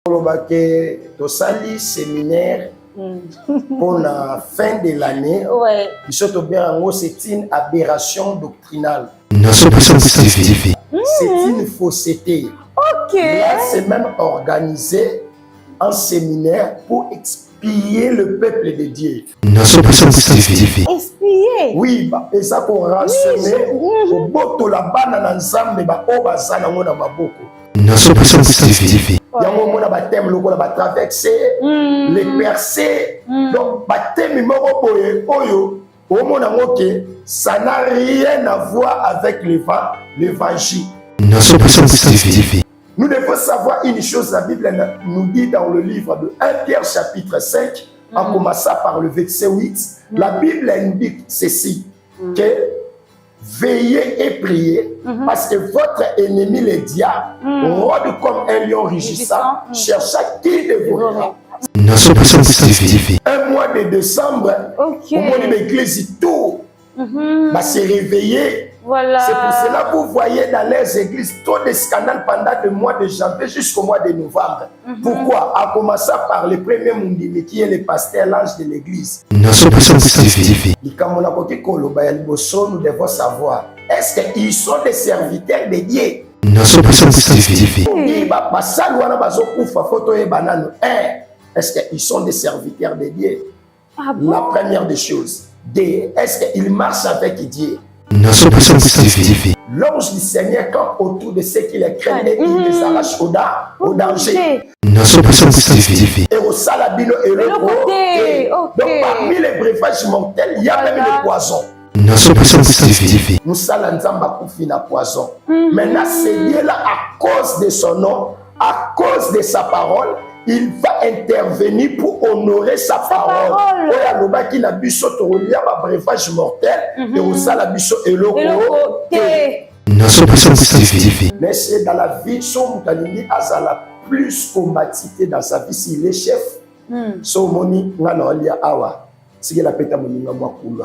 Kolobake tosali séminaire pour la fin de l'année. Ouais. C'est une aberration doctrinale. C'est une fausseté. Ok. Là, c'est même organisé un séminaire pour expier le peuple de Dieu. Expier? Oui, et ça pour rationner au boto la bana na nzambe ba obaza na ngona maboko. Yango mona baptême lokola ba traverser les percées. Donc baptême moko boye oyo o mona ngoke ça n'a rien à voir avec l'évangile. Nous devons savoir une chose, la Bible nous dit dans le livre de 1 Pierre chapitre 5, en commençant par le verset 8, la Bible indique ceci, que veillez et priez, parce que votre ennemi le diable rôde comme un lion rugissant, cherchant qui dévorera. Un mois de décembre, au mois de l'église, tout va se réveiller. Voilà. C'est pour cela que vous voyez dans les églises trop de scandales pendant le mois de janvier jusqu'au mois de novembre. Pourquoi? À commencer par le premier Mundimi qui est le pasteur, l'ange de l'église. Nous devons savoir, est-ce qu'ils sont des serviteurs de Dieu? Est-ce qu'ils sont des serviteurs de Dieu? Ah bon? La première des choses. Est-ce qu'ils marchent avec Dieu? L'ange du Seigneur campe autour de ceux qui les craignent et il les arrache au danger. Et au salabino et le côté. Donc parmi les breuvages mortels, il y a même le poison. Nous salanzamba na poison. Maintenant, c'est Dieu là à cause de son nom, à cause de sa parole. Il va intervenir pour honorer sa parole. Qui n'a bu ba breuvage mortel et au salabiso et le côté. Mais c'est dans la vie, son moutalini azala plus combativité dans sa vie s'il est chef. So moni ngana lia awa. C'est la peta moninga makulu.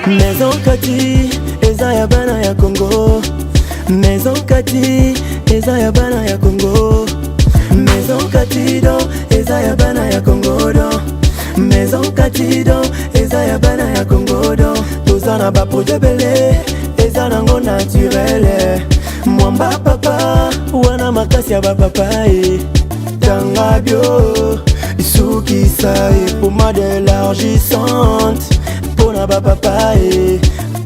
Maison Kati, eza ya bana ya Congo. Maison Kati, eza ya bana ya Congo. Maison Katido, eza ya bana ya Congo do. Maison Katido, eza ya bana ya Congo do. Tozana ba projet belé, eza nango naturel. Mwamba papa, wana makasi ya ba papa Tanga bio, isuki sai, poma d'élargissante. Pona ba papa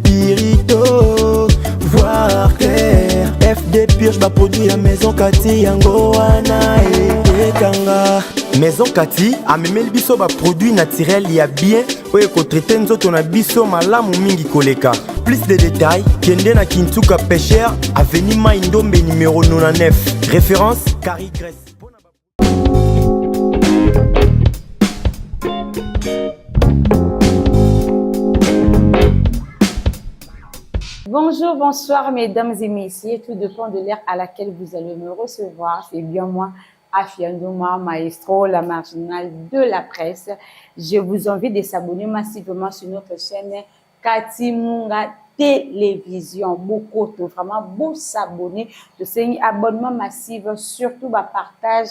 Pirito, voir clair. FD purge ba produit à Maison Kati yango wana Tanga. Maison Kati a même le biso ba produit naturel ya bien oye ko traiter nzoto na biso malamu mingi koleka. Plus de détails, kende na Kintuka Pêcheur, avenue Maindombe numéro 99. Référence Carrie Grèce. Bonjour, bonsoir mesdames et messieurs, tout dépend de l'ère à laquelle vous allez me recevoir. C'est bien moi, Afia Ndouma, maestro, la marginale de la presse. Je vous invite de s'abonner massivement sur notre chaîne Kati Munga Télévision. Beaucoup, vraiment, beau s'abonner. De ces abonnements massifs, surtout, partage,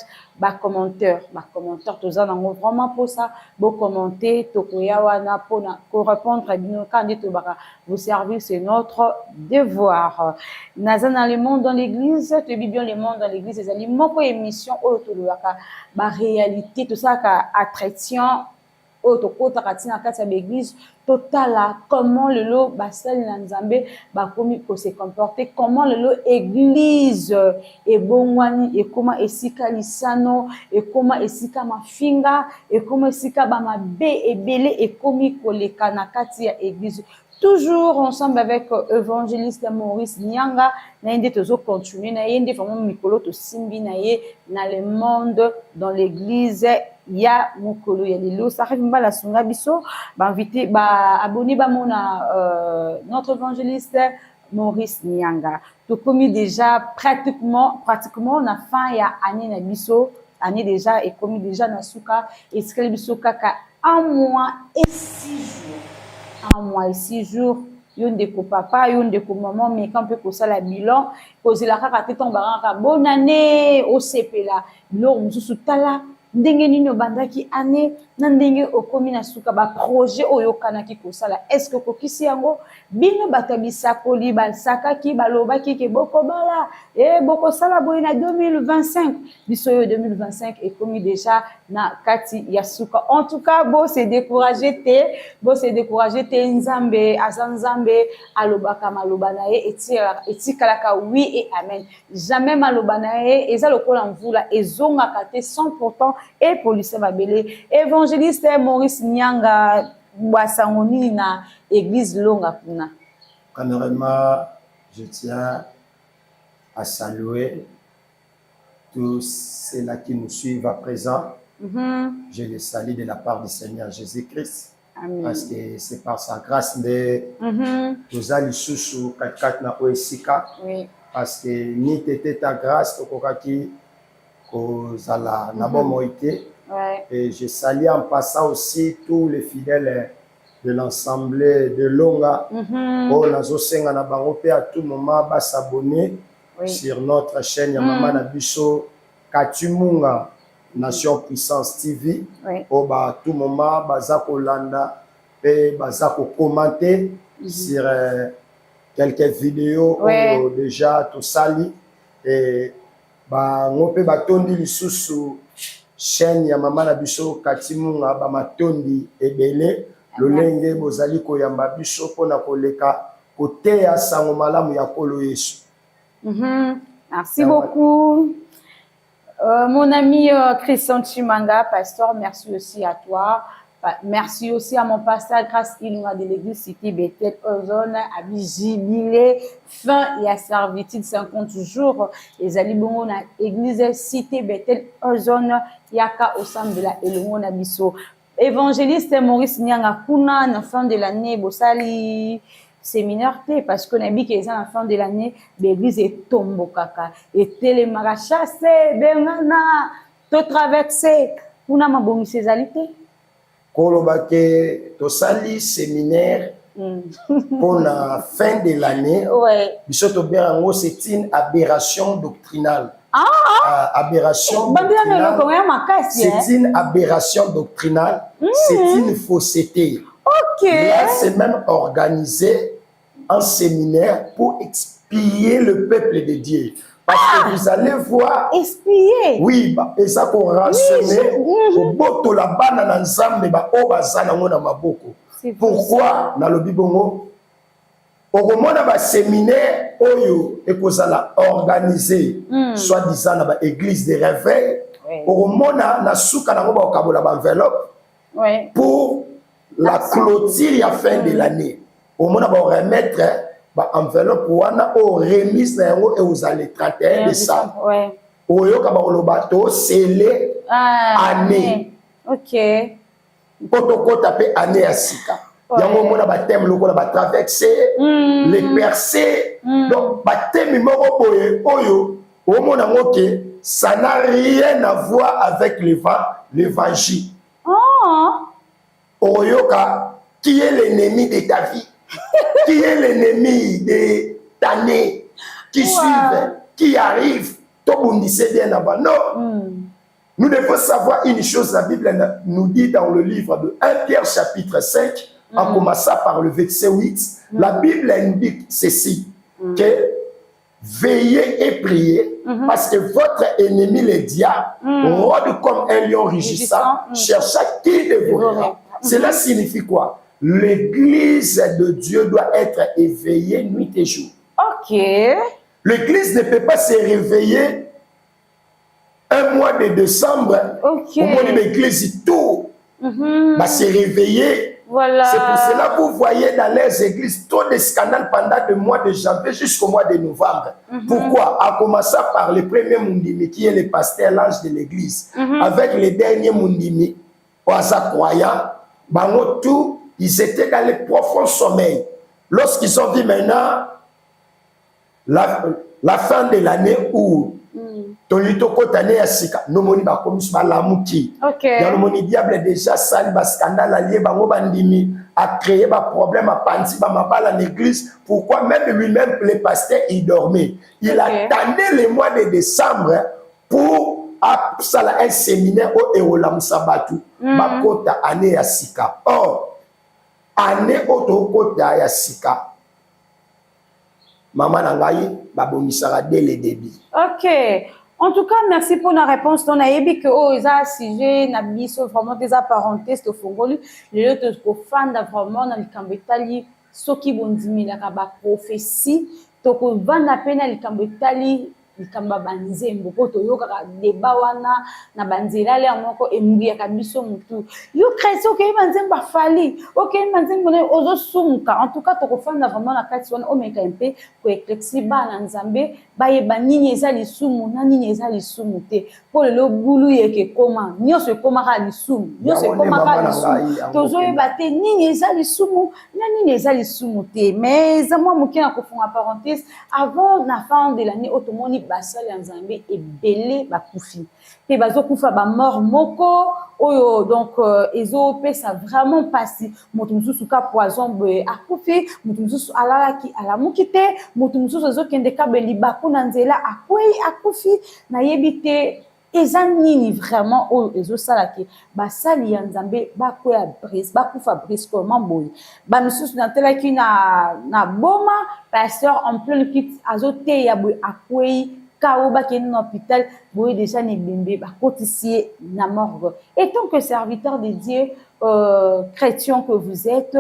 commentaire. Commentaire, tout ça, vraiment pour ça, beau commenter, tokoyawana, pour répondre à nos candidats, vous servir, c'est notre devoir. Dans le monde dans l'église, tu vis bien le monde dans l'église, les aliments pour émission, réalité, tout ça, à traitement. L'église totale comment le lot basel nanzambe bakomi ko se comporter, comment le lot église et bongwani et comment esika lisano et comment esika mafinga et comment esika ba mabe et belé et komi koleka na kati ya église. Toujours ensemble avec évangéliste Maurice Nyanga, na yende tozo continuer na yende vraiment mikolo to simbi na ye na le monde dans l'église ya mukolo ya lelo ça arrive mbala sunga biso ba invité ba abonné ba mona notre évangéliste Maurice Nyanga. To commis déjà pratiquement na fin ya année na biso année déjà et commis déjà na suka et ce biso kaka un mois et 6 jours. 1 mois et 6 jours yonde ko papa yonde ko maman mais quand peut ça la bilan poser la kaka te tomba bonne année au sepela lo mususu tala ndenge nini obandaki année na ndenge okomi na suka ba projet oyo kanaki kosala est-ce que kokisi yango bino batabisa koli balsakaki balobaki ke boko bala boko sala boy na 2025 biso yo 2025 ekomi déjà na kati ya suka en tout cas bo se décourager te nzambe azanzambe alobaka maloba na ye etikalaka oui et amen jamais maloba na ye eza lokola mvula ezongaka te 100% et police babele évangéliste Maurice Nyanga Boissangoni na église longa kuna. Premièrement, je tiens à saluer tous ceux-là qui nous suivent à présent. Je les salue de la part du Seigneur Jésus-Christ. Amen. Parce que c'est par sa grâce de nous allons sous 4 na oesika. Parce que ni t'étais ta grâce kokaki kozala na bomoité. Et je salue en passant aussi tous les fidèles de l'ensemble de Longa. Oh, nazo senga na bango pe à tout moment ba s'abonner sur notre chaîne Yamama Nabiso Katimunga Nation Puissance TV. Oh, ba à tout moment baza ko landa pe baza ko commenter sur quelques vidéos déjà tout sali et ba ngope batondi lisusu chaîne ya mama na biso Katimunga ba matondi ebele lolenge bozali ko yamba biso pona koleka kote ya sango malamu ya kolo Yesu. Merci beaucoup mon ami Christian Chimanga pasteur, merci aussi à toi. Merci aussi à mon pasteur Grâce Ilunga de l'église Cité Bethel Ozone à Jubilé fin et à servitude 50 jours les alibongo na église Cité Bethel Ozone yaka au sein de la Elongo na biso évangéliste Maurice Nyanga kuna na fin de l'année bosali séminaire te parce que nabi que ça en fin de l'année l'église est tombo kaka et télémara chassé bengana to traverser kuna mabongi ces alités Kolobake tosali séminaire pour la fin de l'année. Bisoto Berango, c'est une aberration doctrinale. Aberration doctrinale. C'est une aberration doctrinale. C'est une fausseté. Là, c'est même organisé un séminaire pour expier le peuple de Dieu. Parce que vous allez voir. Expier. Oui, et ça pour rationner. Boto la banane ensemble, obazana mona maboko. Pourquoi dans le Bibongo? Au moment d'un séminaire, oyo et kozala organisé, soi-disant dans l'église de réveil. Au moment na souka na ngoba okabola ba enveloppe. Pour la clôture à fin de l'année. Au moment où remettre ba enveloppe wana au remise na yango et vous allez 31 décembre. Oyo ka ba lobato scellé année. OK. Potoko tapé année à sika. Yango mona ba thème lokola ba traverser les percées. Donc ba thème moko boye oyo o mona ngoke ça n'a rien à voir avec l'évangile. Oyoka qui est l'ennemi de ta vie? Qui est l'ennemi de ta année qui suivent, qui arrive? Non. Nous devons savoir une chose, la Bible nous dit dans le livre de 1 Pierre chapitre 5, en commençant par le verset 8, la Bible indique ceci, que veillez et priez, parce que votre ennemi, le diable, rôde comme un lion rugissant, cherchant qui dévorera. Cela signifie quoi? L'église de Dieu doit être éveillée nuit et jour. OK. L'église ne peut pas se réveiller un mois de décembre. Au moment où l'église tout va se réveiller. Voilà. C'est pour cela que vous voyez dans les églises trop de scandales pendant le mois de janvier jusqu'au mois de novembre. Pourquoi? À commencer par le premier Mundimi qui est le pasteur, l'ange de l'église, avec le dernier Mundimi, Oasa croyant, tout, ils étaient dans le profond sommeil. Lorsqu'ils ont vu maintenant la fin de l'année où Tolito kotane ya sika nomoni ba komis ba lamuki. Ya nomoni diable déjà sali ba scandale allié bango bandimi a créé ba problème a panti ba mabala l'église. Pourquoi même lui-même le pasteur il dormait. Il attendait le mois de décembre pour sala un séminaire au Eolam Sabatu. Ba kota ane ya sika. Or ane oto kota ya sika. Maman Nangaï, babomisara dès le début. Ok. En tout cas, merci pour la réponse. On a dit que oh, ils ont sujet, n'abisso vraiment des parenthèses de Fongoli. Les autres fans vraiment dans le Cambetali, ce qui vont dire la prophétie, donc on va n'appeler le Cambetali. Likamba banzembo po toyoka débat wana na banzela le moko embuya kabiso mutu yo kresi okay banzembo fali okay banzembo ne ozo sumuka en tout cas to kofanda vraiment na kati wana o meka mpe ko flexible na nzambe baye banini ezali sumu na nini ezali sumu te po le bulu yeke koma nyose koma ka lisumu nyose koma ka lisumu tozo ebate nini ezali sumu na nini ezali sumu te mais za moi mokina ko fonga parenthèse avant la fin de l'année automoni basali ya nzambe ebele bakufi pe bazokufa ba mort moko oyo donc ezopesa vraiment pasi moto mususu ka poison boye akufi moto mususu alalaki alamuki te moto mususu azokende kabeli baku na nzela akwei akufi na yebi te eza nini vraiment oyo ezosalaki basali ya nzambe bakwea brise bakufa brusquement boye bamisusu natelaki na boma pasteur en plein kit azoteya boye akwei kao bakeni na hôpital boye déjà ne bembe bakotisie na morgue. Et tant que serviteur de Dieu chrétien que vous êtes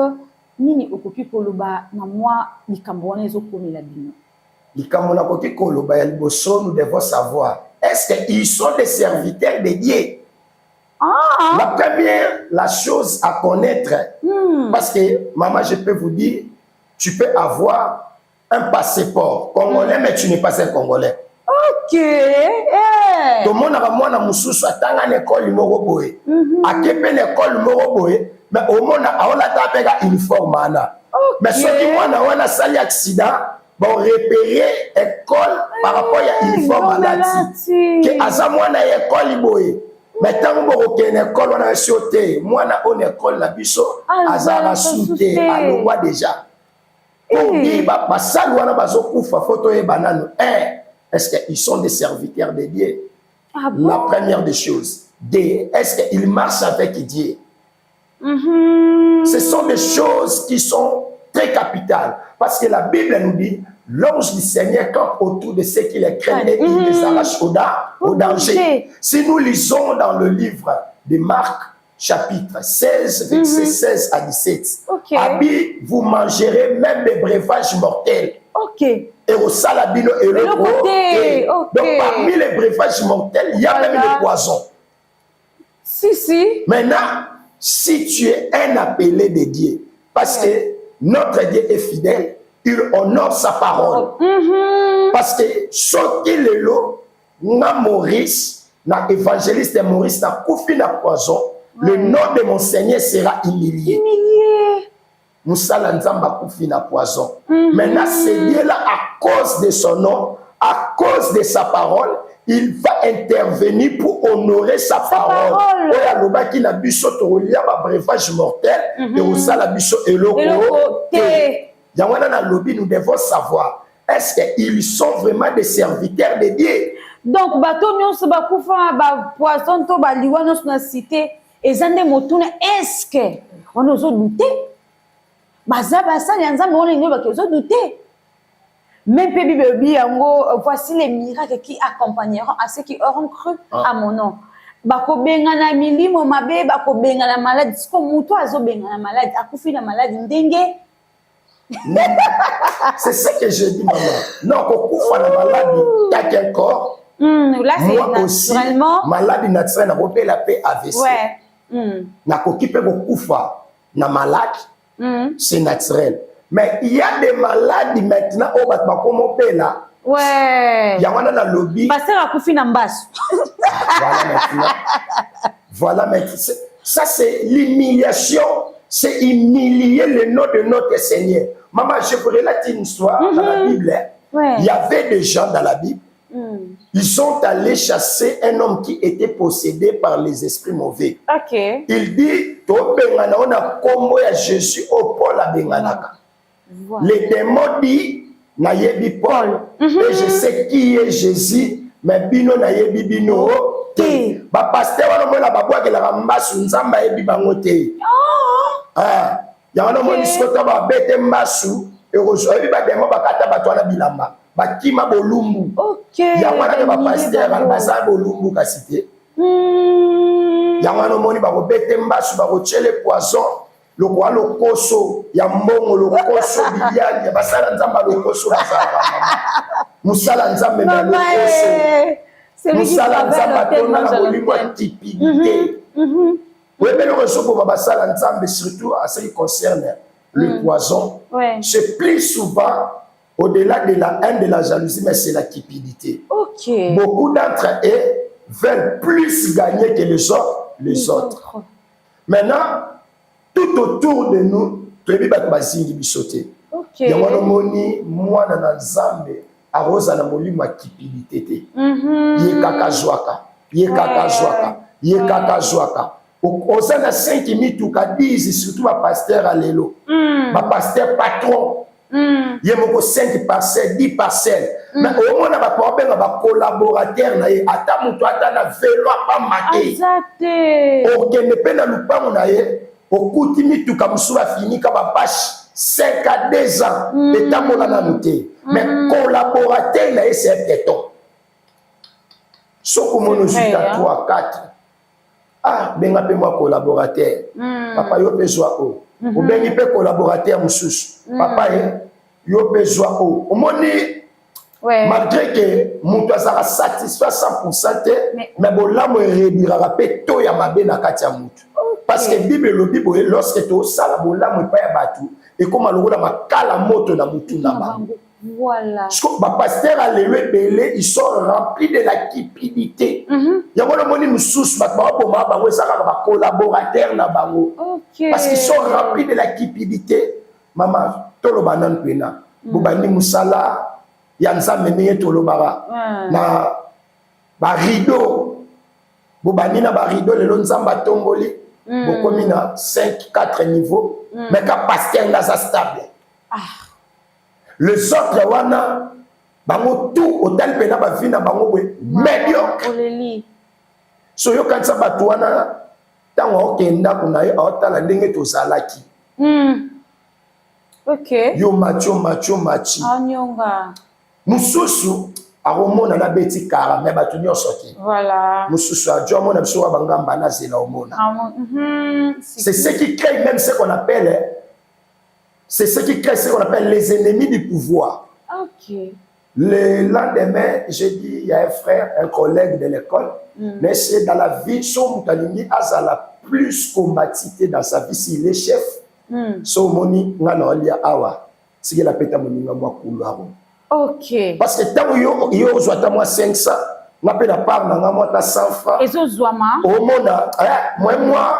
nini okoki koloba na moi likambo wana ezokomela bino likambo na koki koloba ya liboso nous devons savoir est-ce qu'ils sont des serviteurs de Dieu. La première, la chose à connaître, parce que, maman, je peux vous dire, tu peux avoir un passeport congolais, mais tu n'es pas un Congolais. Ok. Tout le monde a moi na mususu atanga na école moroboé. A kepe na école moroboé, mais au monde a la tapega uniforme ana. Mais ce qui moi na wana sali accident, bon repérer école par rapport à uniforme ana ti. Que aza moi na école boé. Mais tant que vous avez une école, on a sauté. Moi, on a une école, la biso, azara sauté, à l'ouwa déjà. Pour dire, est-ce qu'ils sont des serviteurs de Dieu? La première des choses. Est-ce qu'ils marchent avec Dieu? Ce sont des choses qui sont très capitales. Parce que la Bible nous dit, l'ange du Seigneur campe autour de ceux qui les craignent et il les arrache au danger. Si nous lisons dans le livre de Marc, chapitre 16, versets 16 à 17, Abi, vous mangerez même des breuvages mortels. Et au salabino et le côté. Donc parmi les breuvages mortels, il y a même le poison. Si. Maintenant, si tu es un appelé de Dieu, parce que notre Dieu est fidèle, il honore sa parole. Parce que ce qu'il est là, na Maurice, na évangéliste Maurice, na koufi na poison, le nom de mon Seigneur sera humilié. Moussa Nzamba koufi na poison. Maintenant, c'est Dieu là, à cause de son nom, à cause de sa parole, il va intervenir pour honorer sa parole. Oya loba ki na biso to lia ba breuvage mortel, et au sala biso eloko. Yawanda na lobby, nous devons savoir, est-ce qu'ils sont vraiment des serviteurs de Dieu? Donc, bato nyonso bakufa ba poisson to ba liwa nyonso na cité, ezande motuna, est-ce que on ose douter? Baza basa nzambe on nyo ba kezo douter. Même Bible dit voici les miracles qui accompagneront à ceux qui auront cru à mon nom. Bako bengana milimo mabe, bako bengana malade, siko muto azo bengana malade, akufi na malade ndenge. C'est ce que je dis, maman. Non, qu'on la maladie, t'as quel corps? Là, c'est moi aussi, naturellement. maladie naturelle, n'a pas la paix AVC. N'a pas occupé beaucoup na malade, c'est naturel. Mais il y a des maladies maintenant, au Batma, comme on paie là. Ouais. Il y a un lobby. Passer à Koufi Nambas. Voilà maintenant. Voilà maintenant. Ça, c'est l'humiliation. C'est humilier le nom de notre Seigneur. Maman, je vous relate une histoire dans la Bible. Il y avait des gens dans la Bible. ils sont allés chasser un homme qui était possédé par les esprits mauvais. Ok. Il dit, Tobengana, on a combo à Jésus au Paul à Benganaka. Voilà. Les démons disent, Nayebi Paul, et je sais qui est Jésus, mais Bino Nayebi Bino. Ba pasteur wana mona babwa ke la rambasu nzamba yebi bangote. Ah, ya wana moni sota ba bete masu e rozo yebi ba demo bakata batwana bilamba. Bakima bolumbu. OK. Ya wana ke ba pasteur albaza bolumbu kasite. Ya wana moni ba bete masu ba chele poison. Le roi le koso ya mbongo le koso biliani ba sala nzamba le koso ba sala. Musala nzamba na le koso. Nous allons surtout à ce qui concerne le poison. C'est plus souvent au-delà de la haine, de la jalousie, mais c'est la cupidité. Beaucoup d'entre eux veulent plus gagner que les autres. Maintenant, tout autour de nous, tu aroza na molima kipilité te yekaka zwaka oza na 5 mituka 10 surtout ba pasteur alelo ba pasteur patron ye moko 5 parcelles 10 parcelles mais au moins ba problème ba collaborateur na ye ata muto ata na velo pa maté okende pe na lupango na ye okuti mituka musula finika ba bashi 5 à 2 ans de tamola na muté. Mais collaborateur, là, c'est un piéton. Soko mono juta 3, 4. Ah, ben appelle-moi collaborateur. Papa, yo besoin o. Ou ben il peut collaborateur moussous. Papa, yo besoin o. Au moni, malgré que mon toit sera satisfait 100%, mais bon là, moi, je rappelle tout ya mabe na katia moutou. Parce que Bible, le Bible, lorsque tu as la bon là, moi, pas ya batou. Et comme on a makala moto na moutou na bango. Voilà. Le pasteur a levé belé, ils sont remplis de la cupidité. Il y a un moni moussous, collaborateur na bango. Parce qu'ils sont remplis de la cupidité. Maman, tolo banan pena. Bobani musala, yansa menye tolo bara. Na ba rideau. Bobani na ba rideau le lonzamba tomboli. Bokomi na 5 4 niveaux. Mais quand pasteur na sa stable. Les autres wana bango tout hôtel pena ba vina bango we médiocre. So yo kanisa batu wana tango okenda kuna yo otala ndenge to salaki. OK. Yo macho Anyonga. Mususu aromona na beti kara mais batu nyonso te. Voilà. Mususu ajo mona biso wa bangamba na zela omona. C'est ce qui crée même ce qu'on appelle les ennemis du pouvoir. OK. Le lendemain, j'ai dit, il y a un frère, un collègue de l'école, mais c'est dans la vie, son moutalini a la plus combativité dans sa vie, s'il est chef. So moni, ngana olia awa, c'est la peta moni ngama kuluaro. OK. Parce que tant yo zwata moi 500, m'appelle la part na ngama ta 100 francs. Et zo zwama. Au mona, moi,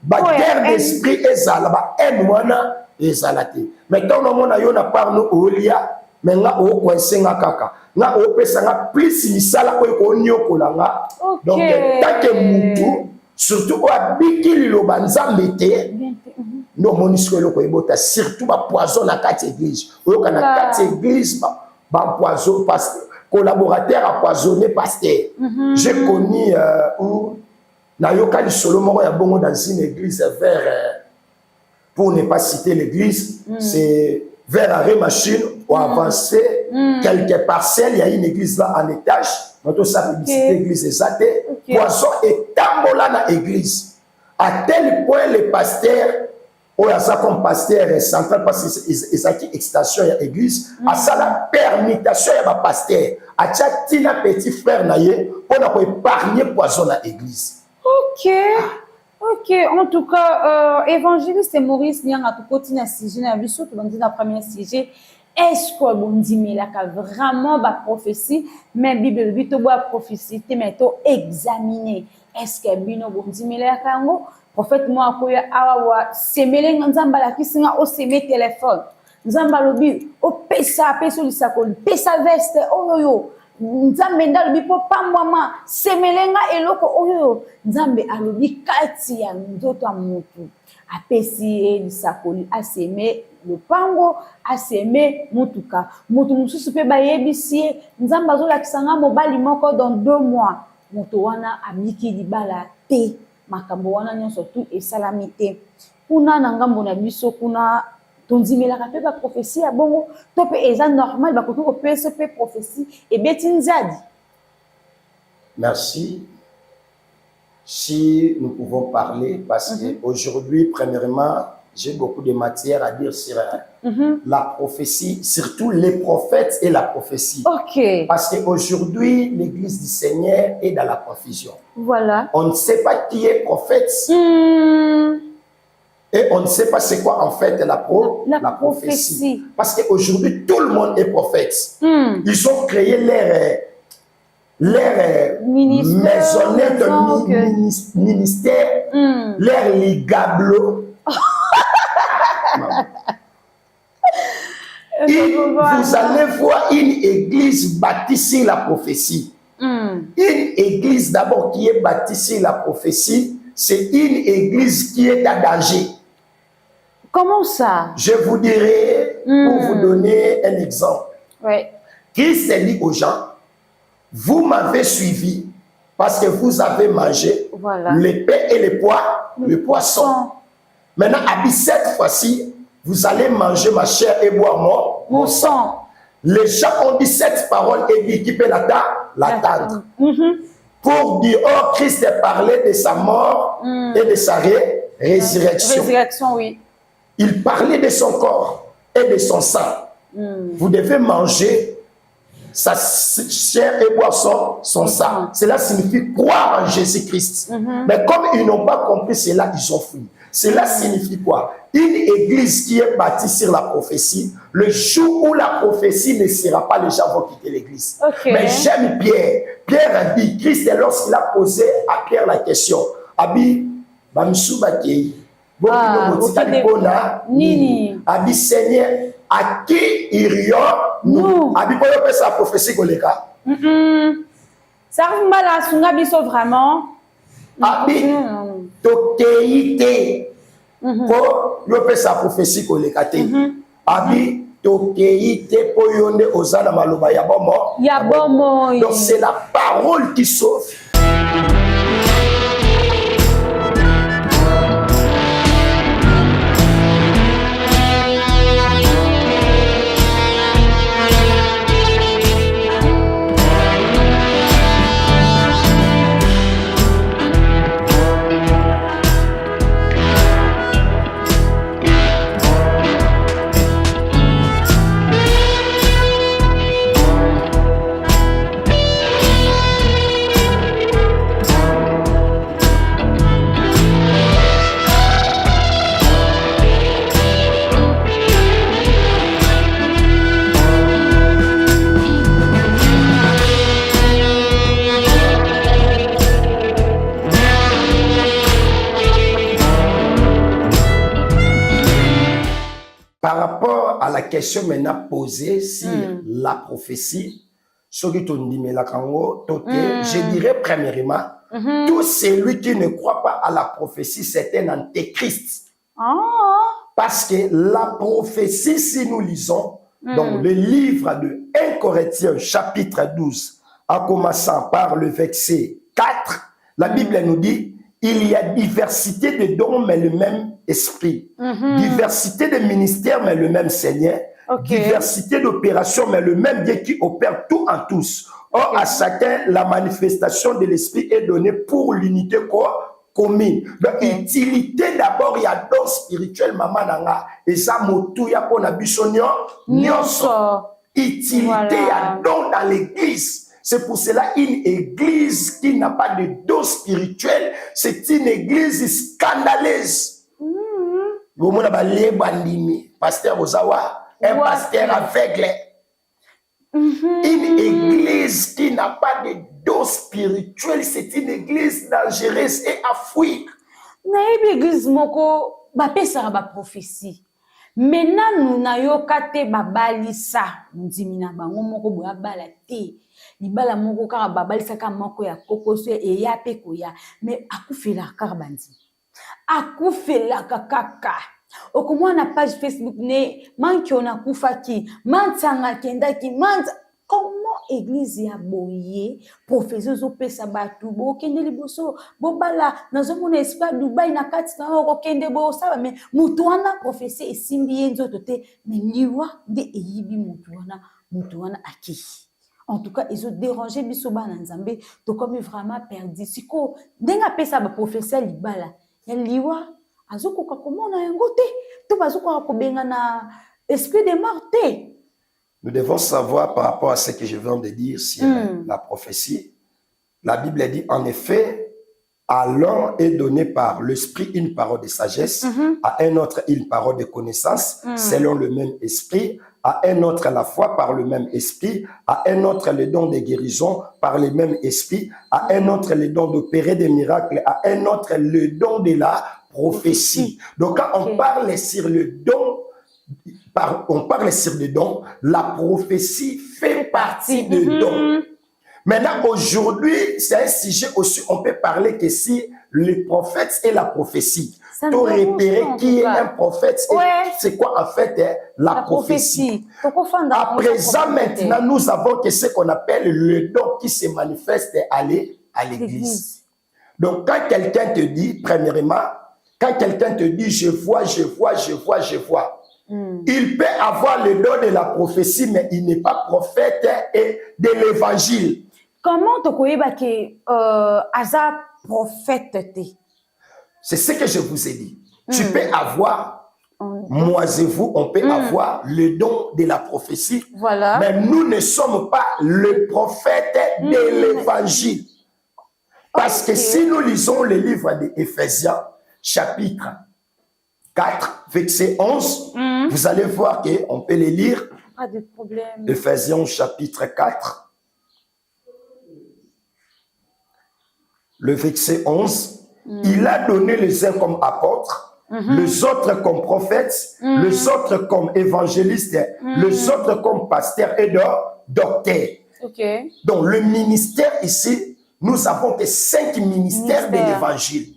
ba guerre d'esprit ezala, ba haine wana ezalate. Mais quand on a yo na part no olia, mais nga o kwensenga kaka. Nga o pesa nga plus misala ko nyokola nga. Donc tant que mutu, surtout o abiki liloba nzambe te. No monisco lo ko ebota surtout ba poison na kati église. O kana kati église ba poison pasteur, collaborateur a poisonné pasteur. J'ai connu où na yoka solo moko ya bongo dans une église vers pour ne pas citer l'église, c'est vers Arrêt Machine, ou avancé quelques parcelles, il y a une église là en étage, notre publicité église exacte, poisson et tambola dans l'église. À tel point les pasteurs, ou à ça comme pasteur central, parce que c'est une extension de l'église, à ça la permutation de la pasteur, à chaque petit frère naïe, pour épargner poisson dans l'église. OK. OK, en tout cas, évangéliste Maurice Nyanga tout continue à sujet na biso tout dit dans premier sujet. Est-ce que bon dit mais là vraiment ba prophétie mais Bible bi to ba prophétie te mais to examiner. Est-ce que bino bon dit mais là kango prophète moi ko ya awa semele nzamba la kisinga o seme téléphone. Nzamba lobi o pesa lisako pesa veste o yo nzambe nda alobi mpo pambwama semelenga eloko oyo nzambe alobi kati ya nzoto ya motu apesi ye lisakoli aseme lopango aseme mutuka motu mosusu mpe bayebisi ye nzambe azolakisanga mobali moko dans 2 mois moto wana abiki libala te makambo wana nyonso tu esalami te kuna na ngambo na biso kuna tondimelaka mpe baprofesi ya bongo to mpe eza normal bakoki kopesa mpe profesi ebeti nzadi. Merci. Si nous pouvons parler, parce qu'aujourd'hui, premièrement, j'ai beaucoup de matière à dire sur la prophétie, surtout les prophètes et la prophétie. Ok. Parce qu'aujourd'hui, l'Église du Seigneur est dans la confusion. Voilà. On ne sait pas qui est prophète. Et on ne sait pas c'est quoi en fait la prophétie. Parce qu'aujourd'hui, tout le monde est prophète. Ils ont créé leur maisonnette de ministère, leur ligablo. Vous allez voir une église bâtie sur la prophétie. Une église d'abord qui est bâtie sur la prophétie, c'est une église qui est en danger. Comment ça? Je vous dirai, pour vous donner un exemple. Ouais. Christ dit aux gens, vous m'avez suivi parce que vous avez mangé le pain et le poisson. Maintenant, à cette fois-ci, vous allez manger ma chair et boire mon sang. Les gens ont dit cette parole et dit qui peut l'attendre. Pour dire, oh, Christ parlait de sa mort et de sa résurrection. Résurrection, oui. Il parlait de son corps et de son sang. Vous devez manger sa chair et boire son sang. Cela signifie croire en Jésus-Christ. Mais comme ils n'ont pas compris cela, ils ont fui. Cela signifie quoi? Une église qui est bâtie sur la prophétie, le jour où la prophétie ne sera pas, les gens vont quitter l'église. Mais j'aime Pierre. Pierre a dit, Christ, lorsqu'il a posé à Pierre la question, Abi, Bamsoubakei, Abi Seigneur, à qui irions-nous? Abi, pour le sa prophétie koleka. Ça arrive mal à Sungabiso vraiment. Abi, tokeite. Pour le sa prophétie koleka te. Abi, tokeite pour yonde ozana maloba yabomo. Donc c'est la parole qui sauve. Par rapport à la question maintenant posée sur la prophétie, je dirais premièrement, tout celui qui ne croit pas à la prophétie, c'est un antéchrist. Parce que la prophétie, si nous lisons dans le livre de 1 Corinthiens chapitre 12, en commençant par le verset 4, la Bible nous dit, il y a diversité de dons, mais le même esprit. Diversité de ministères, mais le même Seigneur. Diversité d'opérations, mais le même Dieu qui opère tout en tous. Or, à chacun, la manifestation de l'esprit est donnée pour l'unité commune. Donc, utilité d'abord, il y a don spirituel, maman nanga. Et ça, motu ya pona bisonio, nyonso. Utilité, il y a don dans l'église. C'est pour cela une église qui n'a pas de don spirituel, c'est une église scandaleuse. Pasteur Ozawa, un pasteur aveugle. Une église qui n'a pas de don spirituel, c'est une église dangereuse et à fuir. Naïb église moko ba pesa ba prophétie. Maintenant nous na yoka te babalisa ndimina bango moko boya bala te libala moko kaka babalisa ka moko ya kokoso e ya pe koya mais akufela kaka bandi akufela kaka okomona page Facebook ne manki ona kufaki mantanga kendaki manta comment église ya boye professeur zo pesa batu bo kende liboso bo bala nazomona espa Dubai na kati na oko kende bo saba mais mutu wana professeur esimbi yenzo tote mais liwa nde eyibi mutu wana aki en tout cas ils ont dérangé biso bana nzambe to comme vraiment perdu siko ndenga pesa ba professeur libala ya liwa azokoka komona yango te to bazokoka kobenga na esprit de mort te. Nous devons savoir par rapport à ce que je viens de dire sur la prophétie. La Bible dit en effet, à l'un est donné par l'esprit une parole de sagesse, à un autre une parole de connaissance, selon le même esprit, à un autre la foi par le même esprit, à un autre le don de guérison par le même esprit, à un autre le don d'opérer des miracles, à un autre le don de la prophétie. Donc quand on parle sur le don, on parle sur des dons, la prophétie fait partie des dons. Maintenant, aujourd'hui, c'est un sujet aussi, on peut parler que si les prophètes et la prophétie. Pour repérer qui est un prophète et c'est quoi en fait la prophétie. À présent, maintenant, nous avons ce qu'on appelle le don qui se manifeste à l'église. Donc, quand quelqu'un te dit, premièrement, quand quelqu'un te dit, je vois, il peut avoir le don de la prophétie, mais il n'est pas prophète et de l'évangile. Comment tu connais que Asa prophète? C'est ce que je vous ai dit. Tu peux avoir, moi et vous, on peut avoir le don de la prophétie, mais nous ne sommes pas le prophète de l'évangile. Parce que si nous lisons le livre d'Éphésiens, chapitre 4, verset 11, vous allez voir qu'on peut les lire. Pas de problème. Éphésiens chapitre 4, le verset 11. Il a donné les uns comme apôtres, les autres comme prophètes, les autres comme évangélistes, les autres comme pasteurs et docteurs. Donc le ministère ici, nous avons que 5 ministères de l'évangile.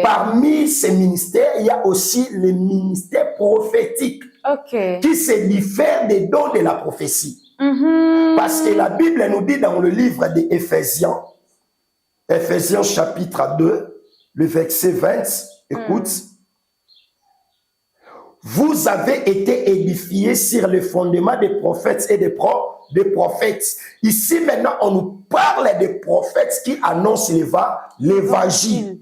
Parmi ces ministères, il y a aussi le ministère prophétique qui se diffère des dons de la prophétie. Parce que la Bible nous dit dans le livre d'Éphésiens, Éphésiens chapitre 2, le verset 20, écoute. Vous avez été édifiés sur le fondement des prophètes et des prophètes. Ici, maintenant, on nous parle des prophètes qui annoncent l'évangile.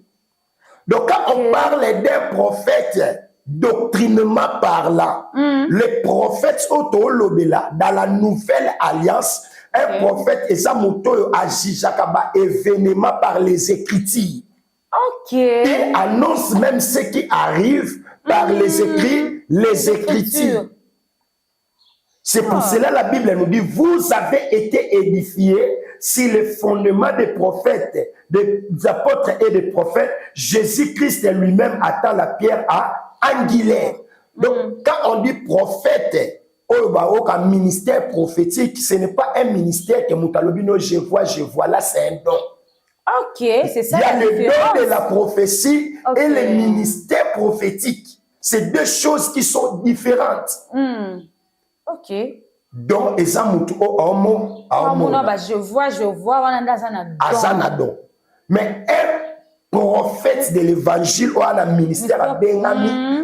Donc, quand on parle d'un prophète, doctrinement parlant, les prophètes autolobela dans la nouvelle alliance, un prophète esamuto ajijakaba événement par les Écritures. Il annonce même ce qui arrive par les Écritures. C'est pour cela la Bible nous dit, vous avez été édifiés sur le fondement des prophètes, des apôtres et des prophètes. Jésus-Christ lui-même attend la pierre angulaire. Donc, quand on dit prophète, un ministère prophétique, ce n'est pas un ministère que Moutalobino, je vois, là c'est un don. C'est ça. Il y a le don de la prophétie et le ministère prophétique. C'est deux choses qui sont différentes. Donc, je vois, Azanadon. Mais un prophète de l'évangile ou un ministère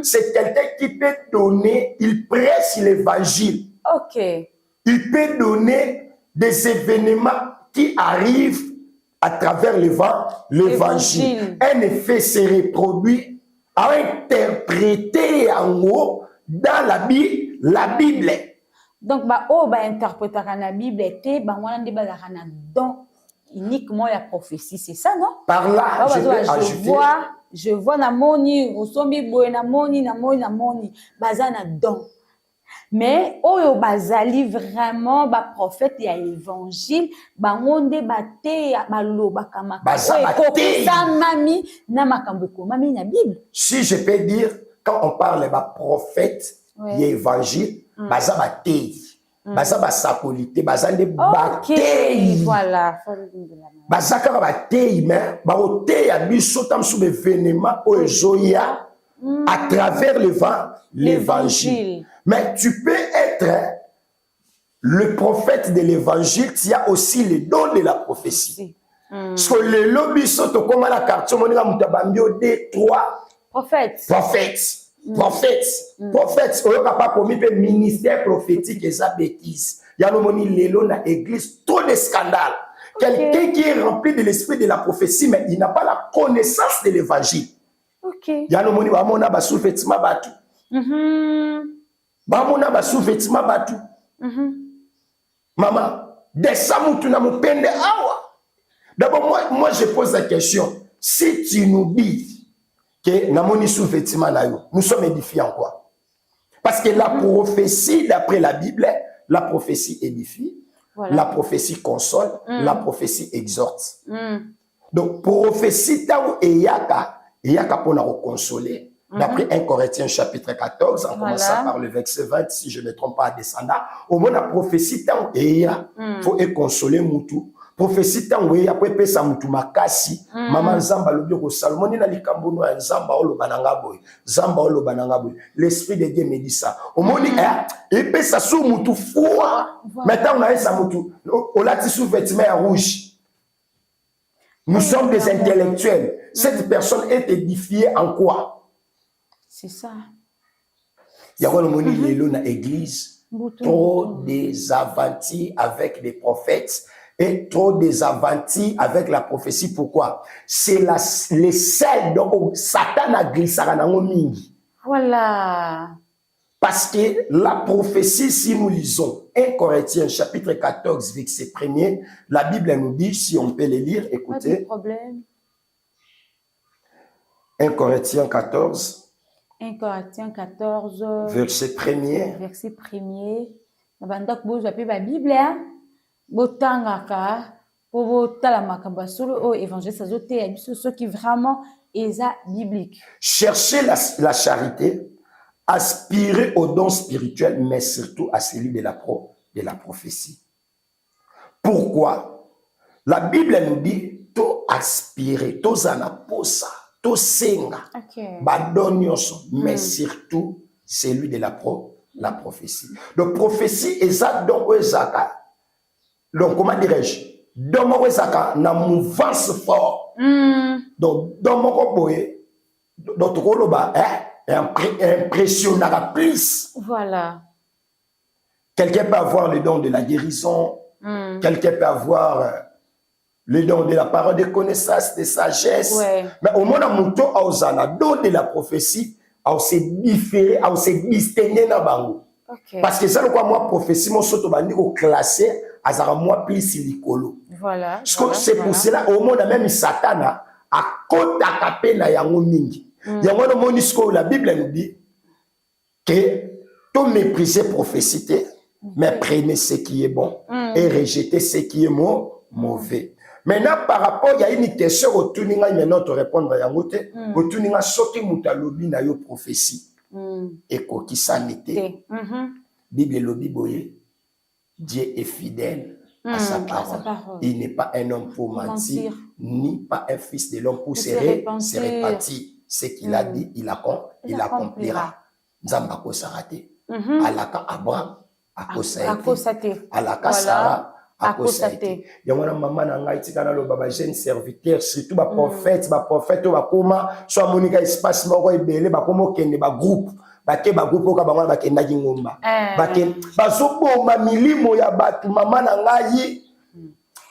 c'est quelqu'un qui peut donner, il prêche l'évangile. Il peut donner des événements qui arrivent à travers l'évangile. Un effet se reproduit à interpréter en haut dans la Bible. Donc, interpréter la Bible était don uniquement la prophétie, c'est ça, non? Par là, je peux ajouter. Je vois na moni, osombi boye na moni, bazana don. Mais oyo bazali vraiment ba prophète ya évangile, bangonde bate baloba kamaka. Si je peux dire, quand on parle de prophète il y a évangile, baza batei. Baza basakolité, baza nde batei. Voilà. Baza kaka batei, mais baotei ya biso tam sous événement au ezoya à travers l'évangile. Mais tu peux être le prophète de l'évangile, tu as aussi le don de la prophétie. Parce que le lobby soto comme la carte, on a mutabambio des 3 prophètes. Prophètes, on n'a pas commis le ministère prophétique et ça bêtise. Il y a le moni lélo dans l'église, trop de scandales. Quelqu'un qui est rempli de l'esprit de la prophétie, mais il n'a pas la connaissance de l'évangile. Il y a le moni bamona ba sous-vêtement batu. Bamona ba sous-vêtement batu. Maman, descends tu na mupende awa. D'abord moi je pose la question, si tu nous dis que namoni sous-vêtement na yo, nous sommes édifiés en quoi? Parce que la prophétie, d'après la Bible, la prophétie édifie, la prophétie console, la prophétie exhorte. Donc, prophétie tant eyaka pour nous consoler. D'après 1 Corinthiens chapitre 14, en commençant par le verset 20, si je ne me trompe pas, descendant, au moins la prophétie tant eyaka faut consoler moutou. Prophétie tango ya pepe sa mutu makasi mama nzamba lobi ko salmoni na likambo no ya nzamba olo bananga boy nzamba olo bananga boy l'esprit de Dieu me dit ça omoni epé sa sou mutu foi maintenant on a sa mutu olati sous vêtement rouge. Nous sommes des intellectuels. Cette personne est édifiée en quoi? C'est ça. Il y a un moni lelo na église trop des aventis avec des prophètes et trop désavantis avec la prophétie. Pourquoi? C'est les sels dont Satan a glissé dans nos mingi. Voilà. Parce que la prophétie, si nous lisons 1 Corinthiens chapitre 14, verset 1er, la Bible nous dit, si on peut les lire, écoutez. Pas de problème. 1 Corinthiens 14. 1 Corinthiens 14. Verset 1er. Verset 1er. Avant que vous avez la Bible, botangaka pour botala makamba solo au évangile sazote ya biso ce qui vraiment est biblique. Cherchez la charité, aspirer aux dons spirituels, mais surtout à celui de la prophétie. Pourquoi? La Bible nous dit to aspirer, to zanaposa, to senga, badonyoso, mais surtout celui de la prophétie. Donc prophétie est ça donc ezaka. Donc, comment dirais-je? Dans mon resaka, na mouvance fort. Donc, dans mon copoé, notre roloba, impressionnera plus. Voilà. Quelqu'un peut avoir le don de la guérison. Quelqu'un peut avoir le don de la parole de connaissance, de sagesse. Mais au moment où on a osana, don de la prophétie, on s'est différé, on s'est distingué dans bango. Parce que ça, le quoi, moi, prophétie, mon soto bandi au classé, azara moi plus licolo. Voilà. C'est pour cela, au monde même Satana, a kota kapé na yango mingi. Yango no monisco, la Bible nous dit que tout mépriser prophétie, mais prenez ce qui est bon et rejeter ce qui est mauvais. Maintenant, par rapport, il y a une question au tuninga, maintenant, te répondre à yangote, au tuninga, soki mutalobi na yo prophétie. Et qui s'en était. Bible lobi boye. Dieu est fidèle à sa parole. Il n'est pas un homme pour mentir, ni pas un fils de l'homme pour se repentir. Ce qu'il a dit, il accomplira. Nzamba ko sarate. Alaka Abraham akosate. Alaka Sarah akosate. Yamona maman na ngai tika na lo baba jeune serviteur, surtout ba prophète ba koma so monika espace moko ebele ba komo kende ba groupe. Bake ba groupe ka bangwana bakendaki ngomba. Bake bazoboma milimo ya batu mama na ngai.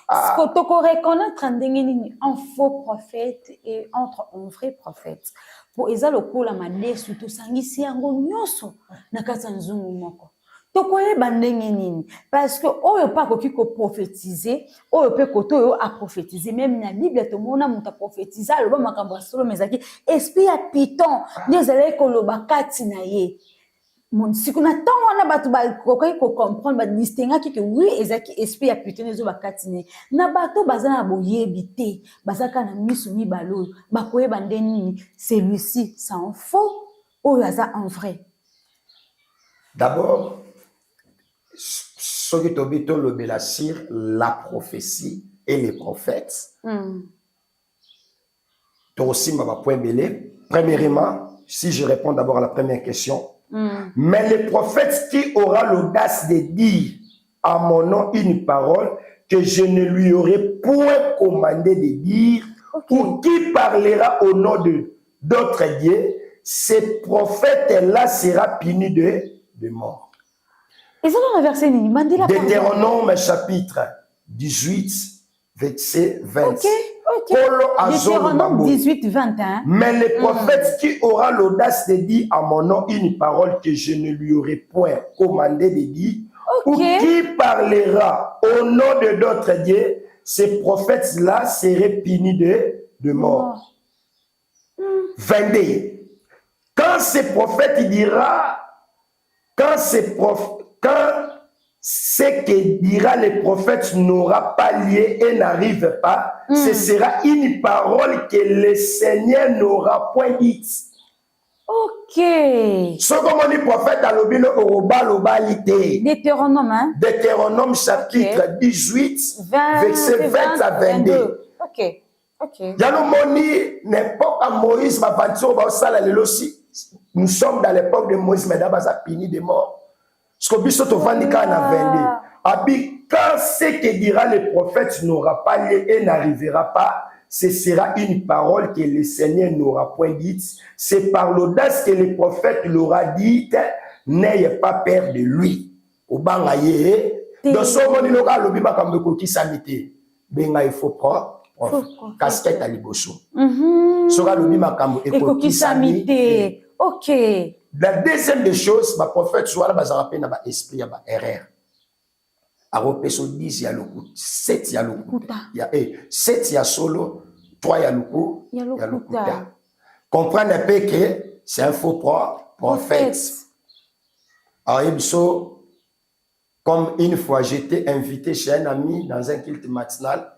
Ce qu'on toko reconnaître un faux prophète et entre un vrai prophète. Pour eza lokola madesu to sangisi yango nyoso na kata nzungu moko. Toko yeba ndenge nini parce que oyo pa koki ko prophétiser, oyo pe koto yo a prophétiser même na Bible to mona muta prophétiser loba makambo solo mezaki esprit ya piton nezele ko loba kati na ye. Mon sikuna tango wana batu ba kokai ko comprendre ba distinguer que oui ezaki esprit ya piton ezo ba kati ne. Na bato bazana boyebi te, bazaka na misu mi balo, ba koyeba ndenge nini celui-ci c'est un faux ou yaza un vrai. D'abord, ce que tu as le sur la prophétie et les prophètes. Tu aussi ma point belé. Premièrement, si je réponds d'abord à la première question, mais le prophète qui aura l'audace de dire à mon nom une parole que je ne lui aurai point commandé de dire, ou qui parlera au nom de d'autres dieux, ce prophète-là sera puni de mort. Et ça dans le verset Deutéronome chapitre 18, verset 20. Deutéronome 18, 21. Mais le prophète qui aura l'audace de dire à mon nom une parole que je ne lui aurai point commandé de dire, ou qui parlera au nom de d'autres dieux, ce prophète-là serait puni de mort. 22. Quand ce prophète dira, quand ce que dira le prophète n'aura pas lieu et n'arrive pas, ce sera une parole que le Seigneur n'aura point dite. Ok. Ce qu'on dit prophète à l'obino oroba l'obalité. Deutéronome, hein? Deutéronome chapitre 18, verset 20 à 22. Ok. Ok. Yanomoni n'importe à Moïse, ma voiture va au salé aussi. Nous sommes dans l'époque de Moïse, mais d'abord ça finit de mort. Ce que biso to vandika na 22. Abi quand ce que dira le prophète n'aura pas lieu et n'arrivera pas, ce sera une parole que le Seigneur n'aura point dite. C'est par l'audace que le prophète l'aura dite, n'ayez pas peur de lui. Au bangaye, dans son monde il aura lobi makambo koki samité. Benga il faut pas casquette à liboso. Sera lobi makambo ekoki samité. Ok. La deuxième des choses, ma prophète soit là, ça rappelle na esprit ya ba erreur. A repeso 10 ya loku, 7 ya loku. Ya 7 ya solo, 3 ya loku, ya loku. Comprendre un peu que c'est un faux prophète. Alors, comme une fois j'étais invité chez un ami dans un culte matinal,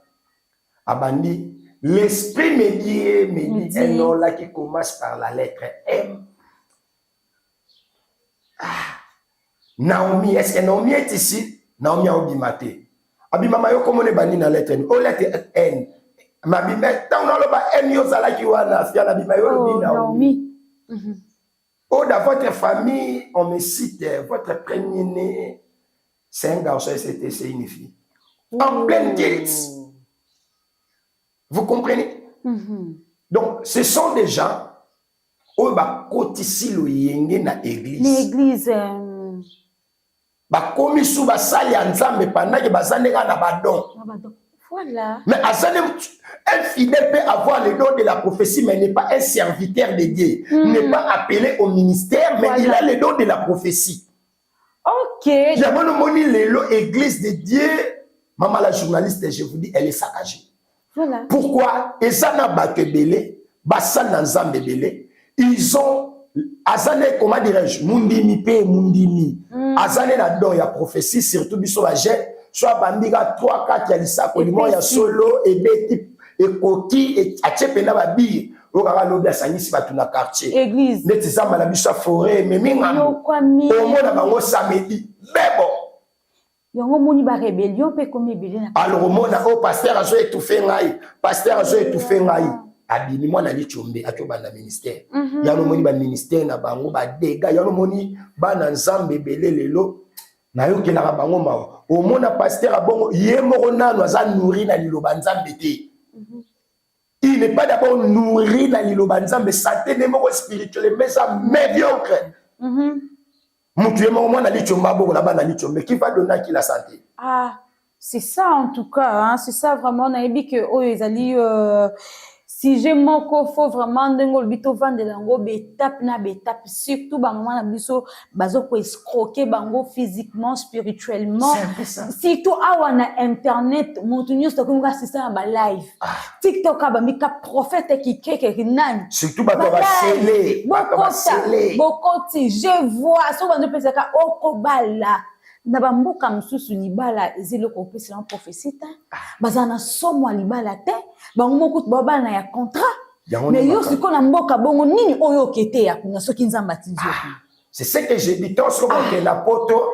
à Bandi, l'esprit me dit un nom là qui commence par la lettre M. Naomi, est-ce que Naomi est ici? Naomi a obimate. Abimama yo comment on bani na lettre N? O lettre N. Ma bimé tant on ba N yo zala ki wana fia na bimama yo Naomi. Oh, dans votre famille, on me cite votre premier-né, c'est un garçon et c'est une fille. En pleine guilde. Vous comprenez? Donc, ce sont des gens où ba kotisi lo yenge na église. L'église. Ba komi sou ba sali nzambe pendant que bazaneka na badon. Voilà. Mais un fidèle peut avoir le don de la prophétie, mais n'est pas un serviteur de Dieu. N'est pas appelé au ministère, mais il a le don de la prophétie. Ok. J'aimerais nommer l'église de Dieu. Maman la journaliste, je vous dis, elle est saccagée. Voilà. Pourquoi? Ezana bakebele, basana nzambe bele. Ils ont azane, comment dirais-je, mundimi pe mundimi. Azane na don ya prophétie, surtout biso ba jeune. Soit bandika 3 4 ya lisako limo ya solo et beti et koki et achepena babi okaka lobi asangisi batu na quartier église neti zamba na biso forêt mais minga omona bango samedi bebo yango moni ba rébellion pe komi belé na alors omona o pasteur azo étouffer ngai abimi mwana lichombe akoba na ministère yano moni ba ministère na bango ba dégâts yano moni bana nzambe belé lelo na yo kelaka bango mawa omona pasteur abongo ye moko nano aza nourri na liloba nzambe te. Il n'est pas d'abord nourri na liloba nzambe santé ne moko spirituel mais ça médiocre. Mutu ye moko mwana lichomba bongo na bana lichombe qui va donner qui la santé. Ah, c'est ça en tout cas hein, c'est ça vraiment na yebi que oyo ezali si j'ai mon faut vraiment ndengol bito vendre lango bétape na bétape surtout ba maman na biso bazo ko escroquer bango physiquement spirituellement surtout awa na internet mutu news to kunga sisa ba live TikTok aba mika prophète qui keke nani surtout ba scellé bokoti je vois so bando pesaka okobala na bamboka msusu libala ezelo ko pesa en prophétie ta bazana somo libala te bango moko baba na ya contrat mais yo siko na mboka bongo nini oyo kete ya kuna soki nzamba tinzo C'est ce que j'ai dit. Tant sur la poto,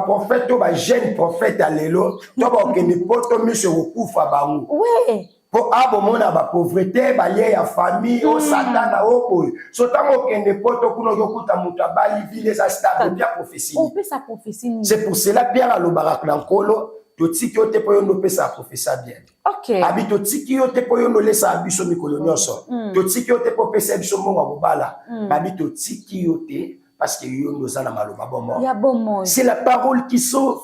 prophète, jeune prophète à l'élo, tant que les poto, monsieur, au coup, fabarou. Oui. Pour abomona ba pauvreté ba lié ya famille au satana au boy so tango kende poto kuno yokuta mutabali vile za stable bien prophétie on peut sa prophétie c'est pour cela Pierre alobarak na nkolo to tiki yo te po yo no pesa prophétie bien OK abi to tiki yo te po yo no lesa biso mikolo nyonso to tiki yo te po pesa biso monga bobala abi to tiki yo te parce que yo no za na maloba bon il y a bon mot c'est la parole qui sauve.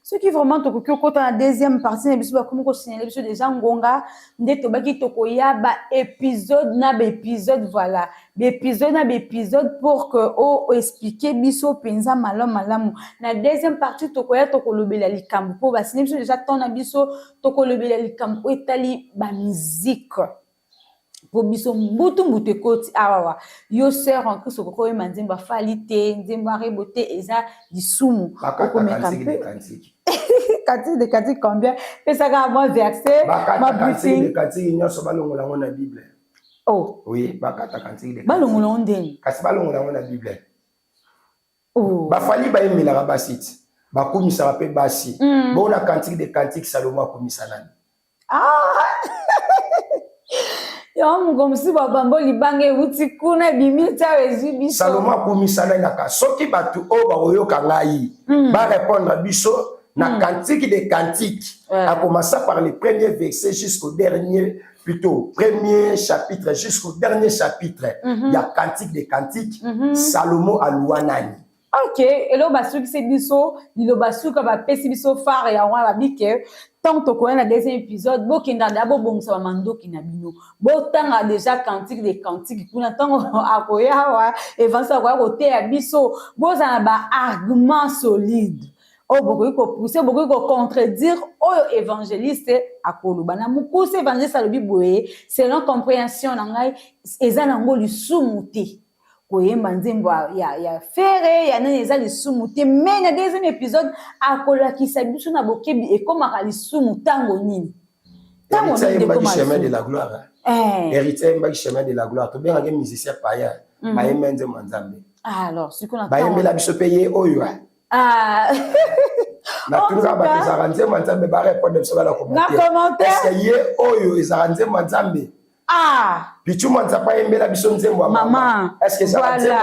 Ce qui vraiment te quand la deuxième partie comme on signale déjà ngonga ndeto baki tokoya ba épisode na ba épisode voilà l'épisode na ba épisode pour que o expliquer biso penza malamu na deuxième partie tokoya tokolobela likambo po ba signale biso déjà ton na biso tokolobela likambo etali ba musique pour biso mbutu koti awawa yo sœur en Christ ko manzemba falite nzemba rebote eza disumu ko mekampe kantique de kantique combien pesa ka moi verset ma briefing de kantique nyonso balongola ngona Bible oh oui bakata kantique de balongola ndeni kasi balongola ngona Bible oh ba fali ba emila basit ba komisa pe basi bona kantique de kantique Salomo akomisa nani yo mugomsi babambo libange uti kuna bimita ezibiso Salomo akomisa nani naka soki batu o ba oyoka ngai ba répondre biso na cantique des cantiques, a commencé par le premier verset jusqu'au dernier, plutôt premier chapitre jusqu'au dernier chapitre. Il y a cantique des cantiques, Salomo a louanani. Ok, et là, basu qui c'est biso, il basu qui va pesi biso phare et on va dire tant que on a deuxième épisode, bo kinda d'abord bon ça va mando kinabino. Bo tanga déjà cantique des cantiques, pour l'instant akoya wa, et va ça wa côté à biso, bo ça ba argument solide. Oh, beaucoup ko pousser, beaucoup ko contredire oh évangéliste akoloba na mukuse évangéliste alobi boye selon compréhension nangai eza nango lisumuté koyemba nzembo ya fere ya nani eza lisumuté mais na deuxième épisode akolakisa biso na bokebi ekomaka lisumu tango nini de chemin de la gloire héritier mba chemin de la gloire to bien ngé musicien païen bayemba nzembo nzambe alors ce qu'on a bayembela biso peye oyo na tunga ba tezara nzembo nzambe ba répondre biso la commentaire est-ce que ye oyo ezara nzembo nzambe pichu manza pa yembela biso nzembo ya mama est-ce que ezara nzembo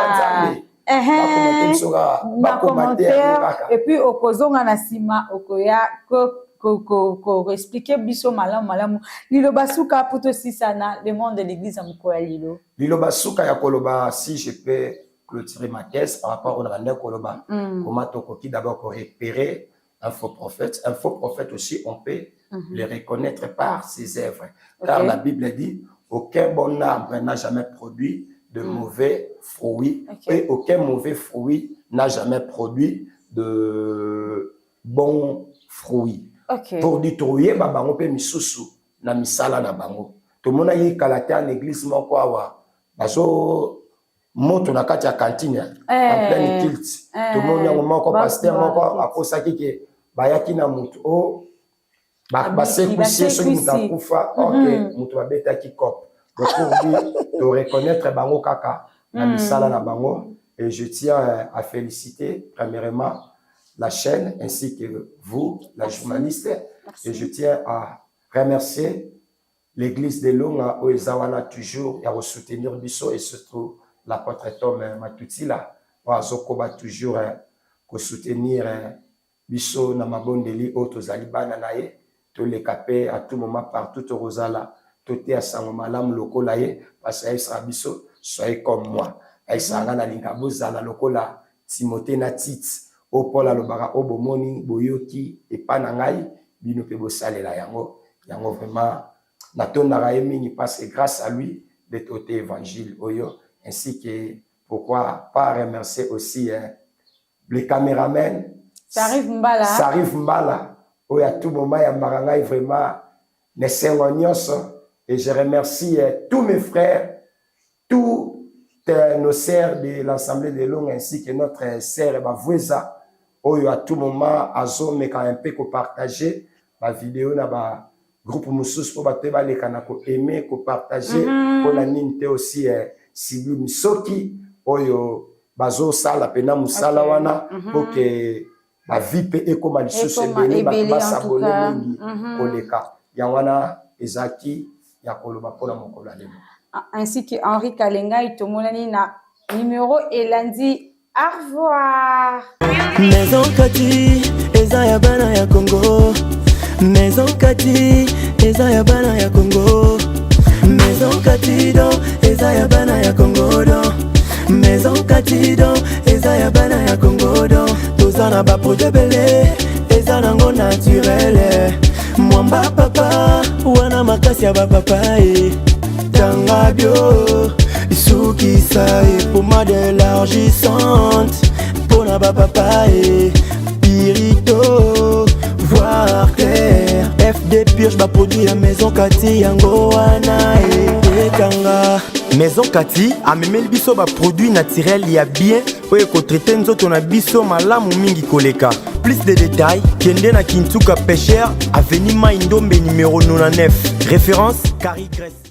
nzambe ba commentaire et puis okozonga na sima okoya ko expliquer biso malamu lilo basuka poto sisana le monde de l'église amukoya lilo basuka ya koloba si je peux clôturer ma thèse par rapport au Rwanda Koloba. Comment Tokoki d'abord repérer un faux prophète. Un faux prophète aussi, on peut le reconnaître par ses œuvres. Car la Bible dit, aucun bon arbre n'a jamais produit de mauvais fruits. Et aucun mauvais fruit n'a jamais produit de bons fruits. Pour détruire, on peut misusu na misala na bango. Tout le monde a eu kalaté en église, mon quoi, baso moto na kati ya cantine en plein culte tout le monde yango moko pasteur moko akosaki ke bayaki na mutu o ba sekusie soki mutu akufa ok mutu babetaki cop donc pour lui de reconnaître bango kaka na misala na bango et je tiens à féliciter premièrement la chaîne ainsi que vous la journaliste. Et je tiens à remercier l'église de Longa Oezawana toujours et à soutenir biso et surtout l'apôtre Tom Matutila wazokoba toujours ko soutenir biso na mabondeli auto zalibana naye to le capé à tout moment partout to rozala to te asango malamu lokola ye parce que sera biso soyez comme moi ay sanga na lingabo zala lokola Timothée na Tite o Paul alobaka obomoni boyoki et pa na ngai bino pe bosalela yango vraiment na tondaka ye mingi parce que grâce à lui de tout évangile oyo. Ainsi que, pourquoi pas remercier aussi les caméramens. Ça arrive Mbala. Ça arrive Mbala. Où à tout moment, il y a Marangai vraiment les cérémonies. Et je remercie tous mes frères, tous nos sœurs de l'Assemblée de Longa, ainsi que notre sœur Bavoueza. Où à tout moment, à zone, mais quand un peu qu'on partager la vidéo, na groupe Moussous pour battre les canaux aimer, qu'on partager, pour la ninte aussi. sublime soki oyo bazo sala pena musala wana pour que ba vie pe ekoma lisusu ebele ba sabone mingi koleka ya wana ezaki ya koloba pona mokolo lelo. Ainsi que Henri Kalenga tomonani na numéro elandi. Au revoir. Maison Kati eza ya bana ya Congo. Maison Kati eza ya bana ya Congo. Maison Kati do eza ya bana ya Congo do. Maison Kati do eza ya bana ya Congo do. Tozana ba produit belé eza nango naturel. Mwamba papa wana makasi ya ba papa tanga bio Suki sae pour moi d'élargissante pour na papa Pirito voir clair FD purge ba produit à Maison Kati yango wana etanga Maison Kati a memeli biso ba produit naturel ya bien oye ko traiter nzoto na biso malamu mingi koleka. Plus de détails kende na Kintuka Pêcheur avenue Maindombe numéro 99 référence Carrie Grèce.